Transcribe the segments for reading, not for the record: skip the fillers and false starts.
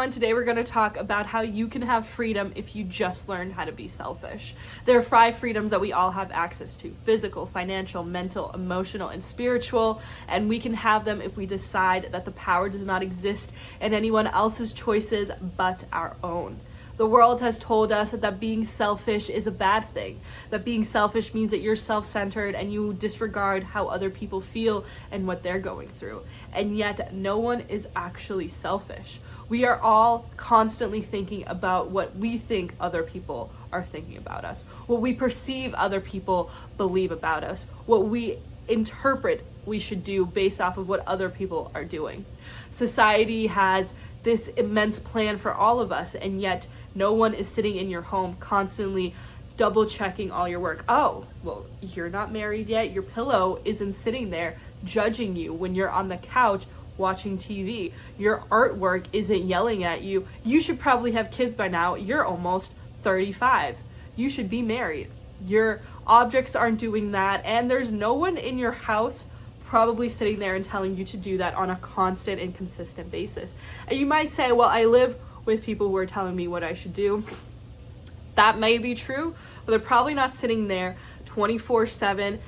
everyone. Today we're going to talk about how you can have freedom if you just learn how to be selfish. There are 5 freedoms that we all have access to: physical, financial, mental, emotional, and spiritual. And we can have them if we decide that the power does not exist in anyone else's choices but our own. The world has told us that being selfish is a bad thing, that being selfish means that you're self-centered and you disregard how other people feel and what they're going through. And yet no one is actually selfish. We are all constantly thinking about what we think other people are thinking about us, what we perceive other people believe about us, what we interpret we should do based off of what other people are doing. Society has this immense plan for all of us, and yet no one is sitting in your home constantly double checking all your work. Oh, well, you're not married yet. Your pillow isn't sitting there judging you when you're on the couch watching TV. Your artwork isn't yelling at you. You should probably have kids by now. You're almost 35. You should be married. Your objects aren't doing that, and there's no one in your house probably sitting there and telling you to do that on a constant and consistent basis. And you might say, well, I live with people who are telling me what I should do. That may be true, but they're probably not sitting there 24/7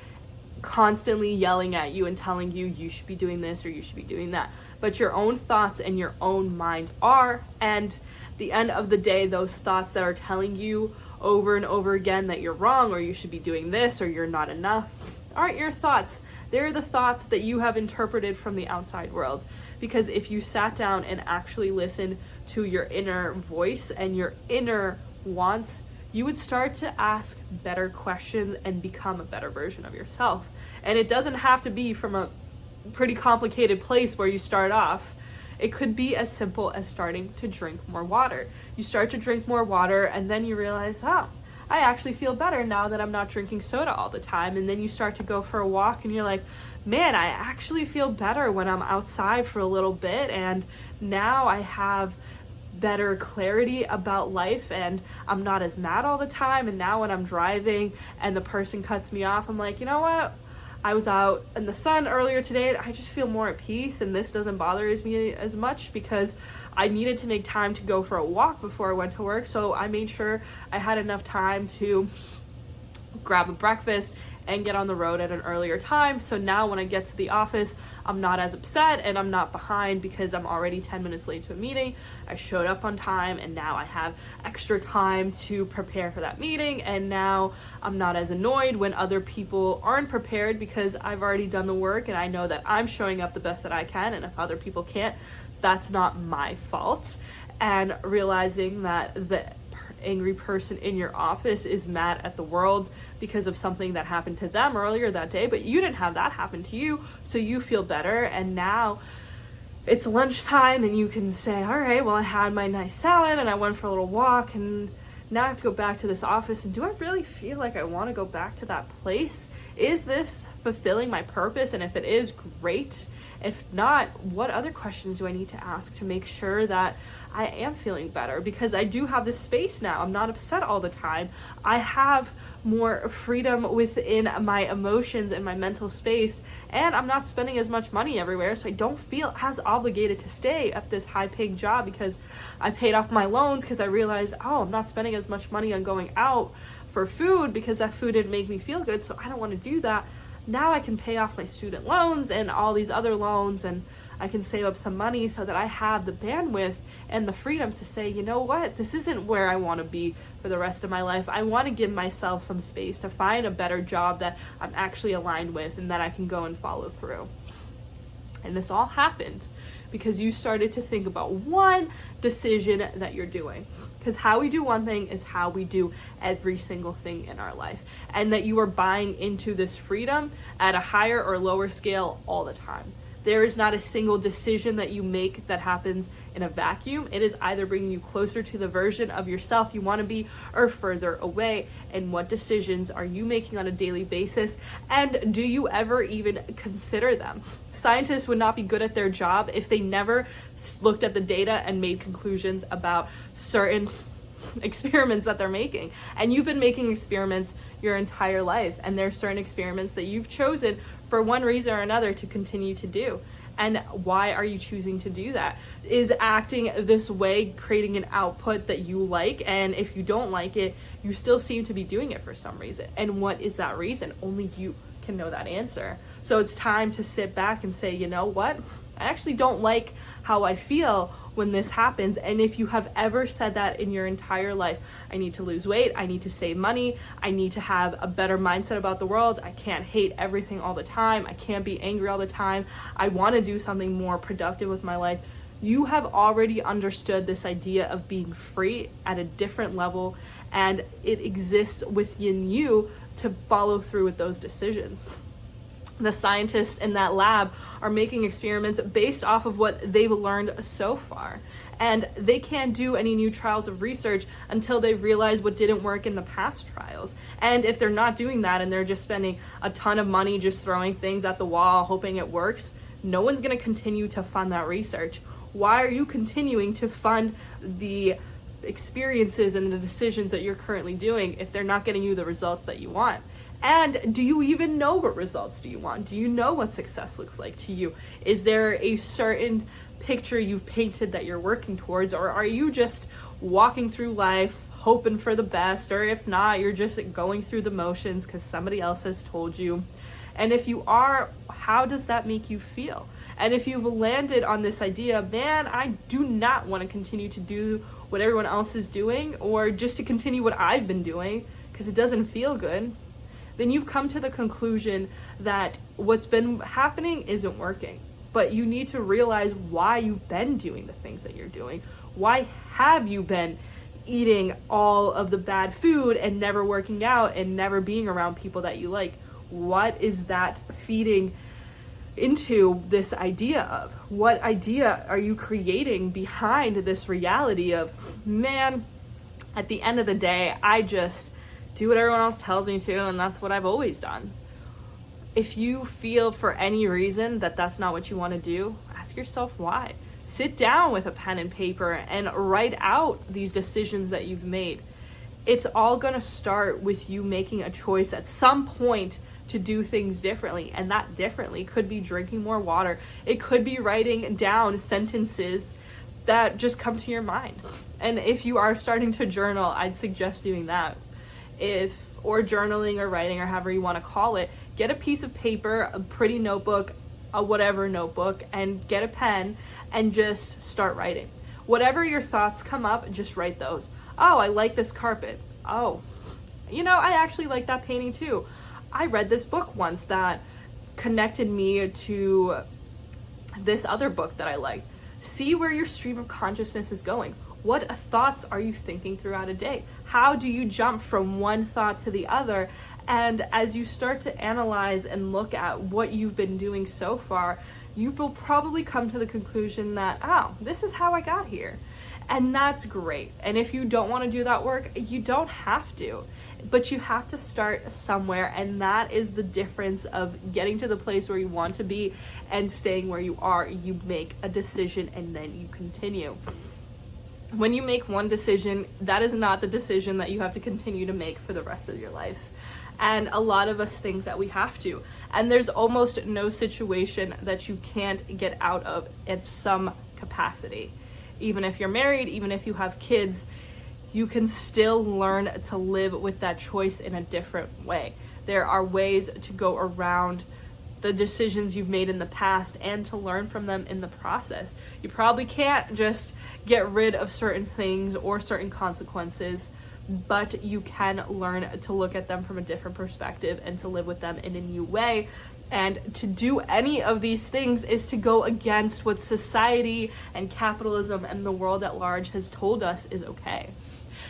constantly yelling at you and telling you you should be doing this or you should be doing that. But your own thoughts and your own mind are, and at the end of the day, those thoughts that are telling you over and over again that you're wrong or you should be doing this or you're not enough aren't your thoughts. They're the thoughts that you have interpreted from the outside world. Because if you sat down and actually listened to your inner voice and your inner wants, you would start to ask better questions and become a better version of yourself. And it doesn't have to be from a pretty complicated place where you start off. It could be as simple as starting to drink more water. You start to drink more water and then you realize, I actually feel better now that I'm not drinking soda all the time. And then you start to go for a walk and you're like, man, I actually feel better when I'm outside for a little bit. And now I have better clarity about life and I'm not as mad all the time. And now when I'm driving and the person cuts me off, I'm like, you know what? I was out in the sun earlier today and I just feel more at peace, and this doesn't bother me as much because I needed to make time to go for a walk before I went to work. So I made sure I had enough time to grab a breakfast and get on the road at an earlier time. So now when I get to the office, I'm not as upset and I'm not behind because I'm already 10 minutes late to a meeting. I showed up on time and now I have extra time to prepare for that meeting. And now I'm not as annoyed when other people aren't prepared because I've already done the work and I know that I'm showing up the best that I can. And if other people can't, that's not my fault. And realizing that the angry person in your office is mad at the world because of something that happened to them earlier that day, but you didn't have that happen to you, so you feel better. And now it's lunchtime and you can say, all right, well, I had my nice salad and I went for a little walk and now I have to go back to this office, and do I really feel like I want to go back to that place? Is this fulfilling my purpose? And if it is, great. If not, what other questions do I need to ask to make sure that I am feeling better? Because I do have this space now. I'm not upset all the time. I have more freedom within my emotions and my mental space, and I'm not spending as much money everywhere, so I don't feel as obligated to stay at this high-paying job because I paid off my loans because I realized, I'm not spending as much money on going out for food because that food didn't make me feel good, so I don't want to do that. Now I can pay off my student loans and all these other loans, and I can save up some money so that I have the bandwidth and the freedom to say, you know what, this isn't where I want to be for the rest of my life. I want to give myself some space to find a better job that I'm actually aligned with and that I can go and follow through. And this all happened because you started to think about one decision that you're doing. Because how we do one thing is how we do every single thing in our life. And that you are buying into this freedom at a higher or lower scale all the time. There is not a single decision that you make that happens in a vacuum. It is either bringing you closer to the version of yourself you want to be or further away. And what decisions are you making on a daily basis? And do you ever even consider them? Scientists would not be good at their job if they never looked at the data and made conclusions about certain experiments that they're making. And you've been making experiments your entire life, and there's certain experiments that you've chosen for one reason or another to continue to do. And why are you choosing to do that? Is acting this way creating an output that you like? And if you don't like it, you still seem to be doing it for some reason. And what is that reason? Only you can know that answer. So it's time to sit back and say, you know what? I actually don't like how I feel when this happens. And if you have ever said that in your entire life, I need to lose weight, I need to save money, I need to have a better mindset about the world, I can't hate everything all the time, I can't be angry all the time, I want to do something more productive with my life, you have already understood this idea of being free at a different level, and it exists within you to follow through with those decisions. The scientists in that lab are making experiments based off of what they've learned so far. And they can't do any new trials of research until they've realized what didn't work in the past trials. And if they're not doing that and they're just spending a ton of money just throwing things at the wall, hoping it works, no one's going to continue to fund that research. Why are you continuing to fund the experiences and the decisions that you're currently doing if they're not getting you the results that you want? And do you even know what results do you want? Do you know what success looks like to you? Is there a certain picture you've painted that you're working towards? Or are you just walking through life hoping for the best? Or if not, you're just going through the motions because somebody else has told you. And if you are, how does that make you feel? And if you've landed on this idea, man, I do not want to continue to do what everyone else is doing, or just to continue what I've been doing because it doesn't feel good, then you've come to the conclusion that what's been happening isn't working. But you need to realize why you've been doing the things that you're doing. Why have you been eating all of the bad food and never working out and never being around people that you like? What is that feeding into this idea of? What idea are you creating behind this reality of, man, at the end of the day, I just do what everyone else tells me to, and that's what I've always done. If you feel for any reason that that's not what you want to do, ask yourself why. Sit down with a pen and paper and write out these decisions that you've made. It's all going to start with you making a choice at some point to do things differently, and that differently could be drinking more water. It could be writing down sentences that just come to your mind. And if you are starting to journal, I'd suggest doing that. Or journaling or writing or however you want to call it, get a piece of paper, a pretty notebook, a whatever notebook, and get a pen and just start writing. Whatever your thoughts come up, just write those. Oh, I like this carpet. Oh, I actually like that painting too. I read this book once that connected me to this other book that I liked. See where your stream of consciousness is going. What thoughts are you thinking throughout a day? How do you jump from one thought to the other? And as you start to analyze and look at what you've been doing so far, you will probably come to the conclusion that, oh, this is how I got here. And that's great. And if you don't want to do that work, you don't have to. But you have to start somewhere, and that is the difference of getting to the place where you want to be and staying where you are. You make a decision and then you continue. When you make one decision, that is not the decision that you have to continue to make for the rest of your life. And a lot of us think that we have to. And there's almost no situation that you can't get out of at some capacity. Even if you're married, even if you have kids, you can still learn to live with that choice in a different way. There are ways to go around the decisions you've made in the past and to learn from them in the process. You probably can't just get rid of certain things or certain consequences, but you can learn to look at them from a different perspective and to live with them in a new way. And to do any of these things is to go against what society and capitalism and the world at large has told us is okay.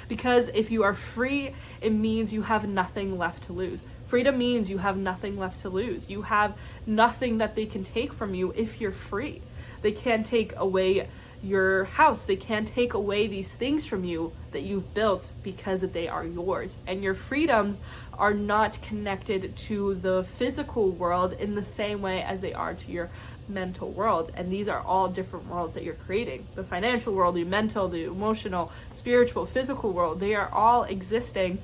Because if you are free, it means you have nothing left to lose. Freedom means you have nothing left to lose. You have nothing that they can take from you if you're free. They can't take away your house. They can't take away these things from you that you've built because they are yours. And your freedoms are not connected to the physical world in the same way as they are to your mental world. And these are all different worlds that you're creating. The financial world, the mental, the emotional, spiritual, physical world, they are all existing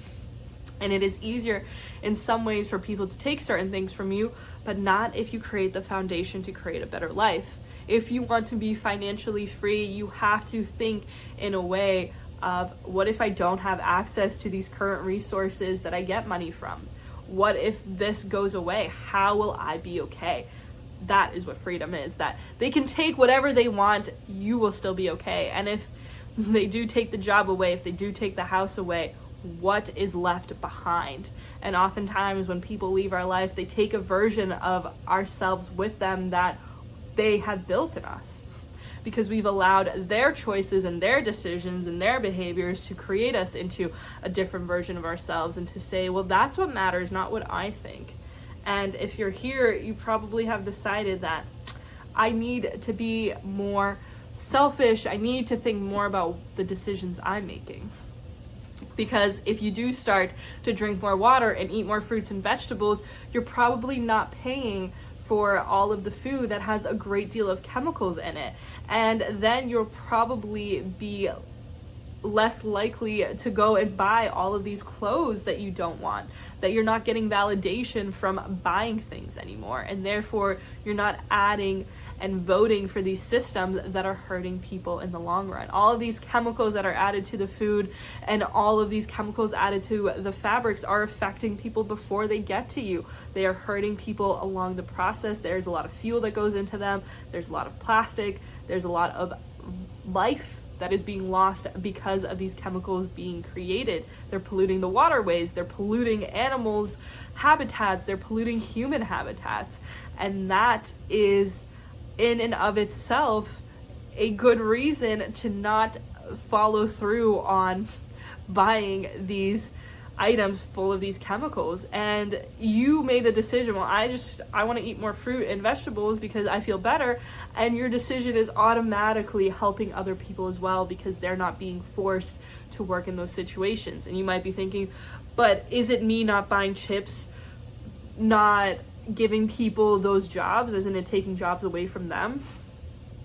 And it is easier in some ways for people to take certain things from you, but not if you create the foundation to create a better life. If you want to be financially free, you have to think in a way of, what if I don't have access to these current resources that I get money from? What if this goes away? How will I be okay? That is what freedom is, that they can take whatever they want, you will still be okay. And if they do take the job away, if they do take the house away, what is left behind? And oftentimes when people leave our life, they take a version of ourselves with them that they have built in us, because we've allowed their choices and their decisions and their behaviors to create us into a different version of ourselves, and to say, well, that's what matters, not what I think. And if you're here, you probably have decided that I need to be more selfish. I need to think more about the decisions I'm making. Because if you do start to drink more water and eat more fruits and vegetables, you're probably not paying for all of the food that has a great deal of chemicals in it. And then you'll probably be less likely to go and buy all of these clothes that you don't want, that you're not getting validation from buying things anymore. And therefore, you're not adding and voting for these systems that are hurting people in the long run. All of these chemicals that are added to the food and all of these chemicals added to the fabrics are affecting people before they get to you. They are hurting people along the process. There's a lot of fuel that goes into them. There's a lot of plastic. There's a lot of life that is being lost because of these chemicals being created. They're polluting the waterways. They're polluting animals' habitats. They're polluting human habitats. And that is, in and of itself, a good reason to not follow through on buying these items full of these chemicals. And you made the decision, well, I want to eat more fruit and vegetables because I feel better. And your decision is automatically helping other people as well, because they're not being forced to work in those situations. And you might be thinking, but is it me not buying chips, not giving people those jobs? Isn't it taking jobs away from them?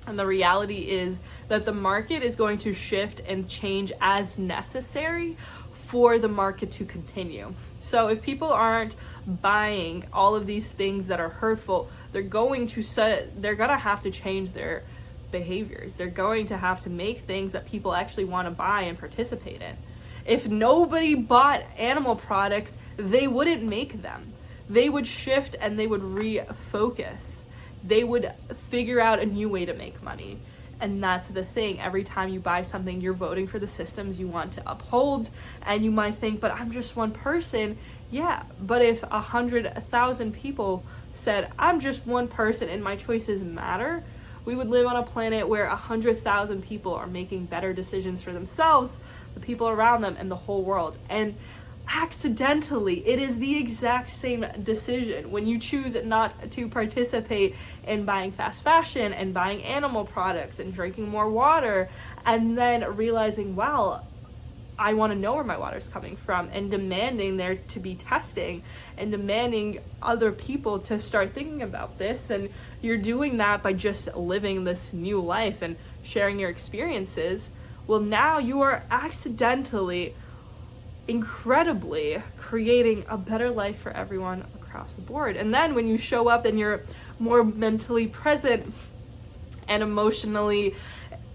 And the reality is that the market is going to shift and change as necessary for the market to continue. So if people aren't buying all of these things that are hurtful, they're gonna have to change their behaviors. They're going to have to make things that people actually want to buy and participate in. If nobody bought animal products, they wouldn't make them. They would shift and they would refocus. They would figure out a new way to make money. And that's the thing. Every time you buy something, you're voting for the systems you want to uphold. And you might think, but I'm just one person. Yeah, but if 100,000 people said, I'm just one person and my choices matter, we would live on a planet where 100,000 people are making better decisions for themselves, the people around them, and the whole world. And accidentally, it is the exact same decision when you choose not to participate in buying fast fashion and buying animal products and drinking more water, and then realizing, wow, I want to know where my water is coming from, and demanding there to be testing and demanding other people to start thinking about this. And you're doing that by just living this new life and sharing your experiences. Well, now you are accidentally, incredibly creating a better life for everyone across the board. And then when you show up and you're more mentally present and emotionally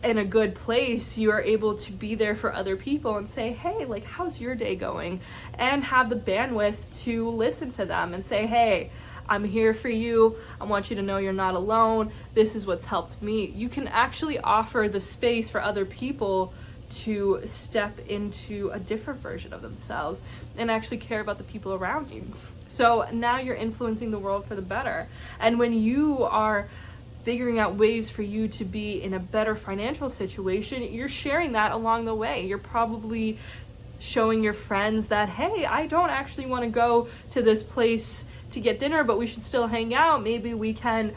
in a good place, you are able to be there for other people and say, hey, like, how's your day going? And have the bandwidth to listen to them and say, hey, I'm here for you. I want you to know you're not alone. This is what's helped me. You can actually offer the space for other people to step into a different version of themselves and actually care about the people around you. So now you're influencing the world for the better. And when you are figuring out ways for you to be in a better financial situation, you're sharing that along the way. You're probably showing your friends that, hey, I don't actually want to go to this place to get dinner, but we should still hang out. Maybe we can,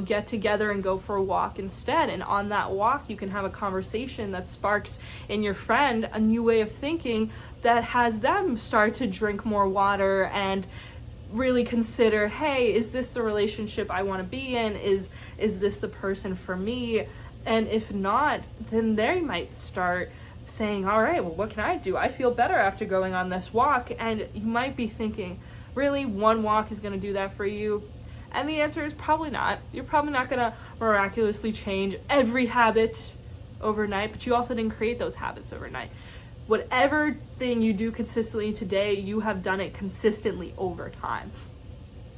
get together and go for a walk instead. And on that walk, you can have a conversation that sparks in your friend a new way of thinking that has them start to drink more water and really consider, hey, is this the relationship I want to be in? Is this the person for me? And if not, then they might start saying, all right, well, what can I do? I feel better after going on this walk. And you might be thinking, really, one walk is going to do that for you? And the answer is probably not. You're probably not going to miraculously change every habit overnight, but you also didn't create those habits overnight. Whatever thing you do consistently today, you have done it consistently over time.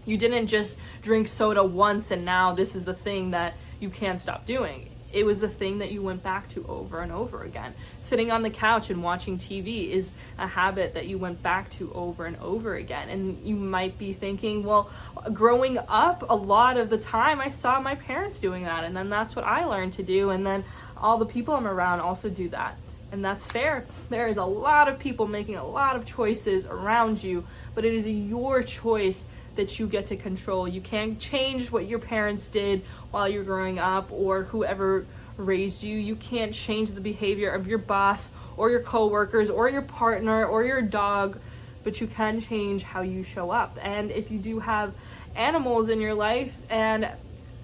You didn't just drink soda once and now this is the thing that you can't stop doing. It was a thing that you went back to over and over again. Sitting on the couch and watching TV is a habit that you went back to over and over again. And you might be thinking, well, growing up, a lot of the time I saw my parents doing that, and then that's what I learned to do, and then all the people I'm around also do that. And that's fair. There is a lot of people making a lot of choices around you, but it is your choice that you get to control. You can't change what your parents did while you're growing up or whoever raised you. You can't change the behavior of your boss or your coworkers or your partner or your dog, but you can change how you show up. And if you do have animals in your life and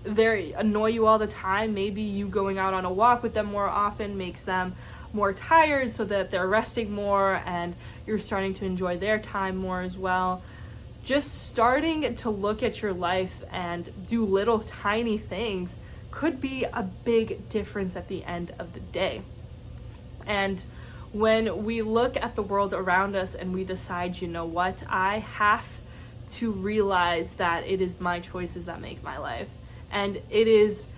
they annoy you all the time, maybe you going out on a walk with them more often makes them more tired so that they're resting more and you're starting to enjoy their time more as well. Just starting to look at your life and do little tiny things could be a big difference at the end of the day. And when we look at the world around us and we decide, you know what, I have to realize that it is my choices that make my life. And it is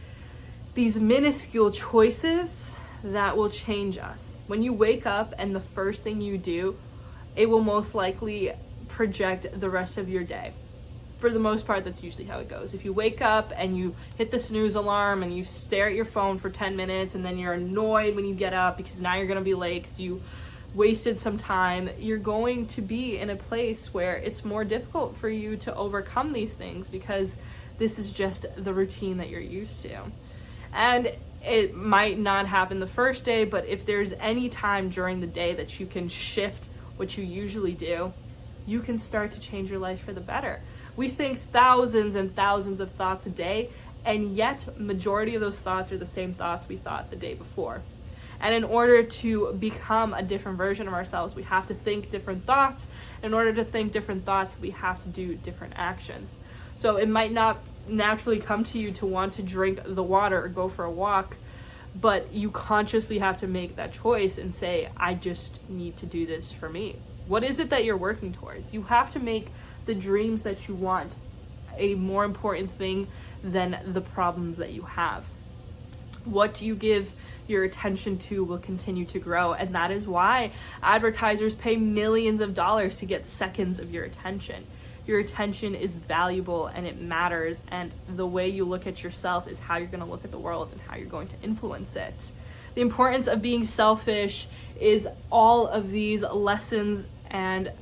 these minuscule choices that will change us. When you wake up and the first thing you do, it will most likely project the rest of your day. For the most part, that's usually how it goes. If you wake up and you hit the snooze alarm and you stare at your phone for 10 minutes and then you're annoyed when you get up because now you're going to be late because you wasted some time, you're going to be in a place where it's more difficult for you to overcome these things because this is just the routine that you're used to. And it might not happen the first day, but if there's any time during the day that you can shift what you usually do, you can start to change your life for the better. We think thousands and thousands of thoughts a day, and yet majority of those thoughts are the same thoughts we thought the day before. And in order to become a different version of ourselves, we have to think different thoughts. In order to think different thoughts, we have to do different actions. So it might not naturally come to you to want to drink the water or go for a walk, but you consciously have to make that choice and say, I just need to do this for me. What is it that you're working towards? You have to make the dreams that you want a more important thing than the problems that you have. What do you give your attention to will continue to grow, and that is why advertisers pay millions of dollars to get seconds of your attention. Your attention is valuable and it matters, and the way you look at yourself is how you're going to look at the world and how you're going to influence it. The importance of being selfish is all of these lessons and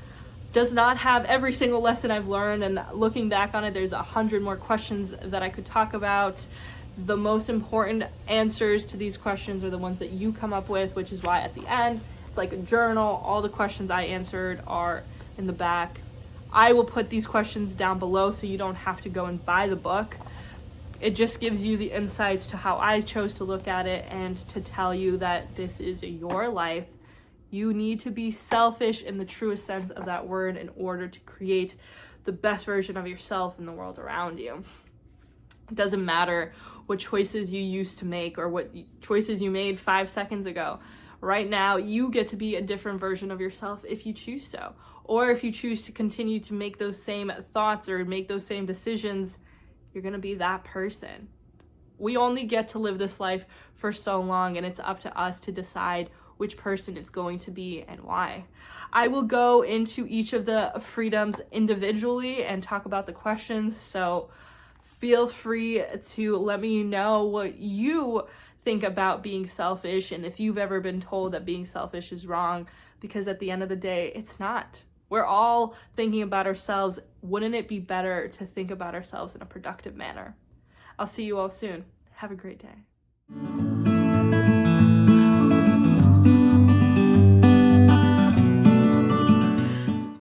does not have every single lesson I've learned, and looking back on it, there's 100 more questions that I could talk about. The most important answers to these questions are the ones that you come up with, which is why at the end, it's like a journal. All the questions I answered are in the back. I will put these questions down below so you don't have to go and buy the book. It just gives you the insights to how I chose to look at it and to tell you that this is your life. You need to be selfish in the truest sense of that word in order to create the best version of yourself in the world around you. It doesn't matter what choices you used to make or what choices you made 5 seconds ago. Right now, you get to be a different version of yourself if you choose so. Or if you choose to continue to make those same thoughts or make those same decisions, you're going to be that person. We only get to live this life for so long, and it's up to us to decide which person it's going to be and why. I will go into each of the freedoms individually and talk about the questions, so feel free to let me know what you think about being selfish and if you've ever been told that being selfish is wrong, because at the end of the day, it's not. We're all thinking about ourselves. Wouldn't it be better to think about ourselves in a productive manner? I'll see you all soon. Have a great day.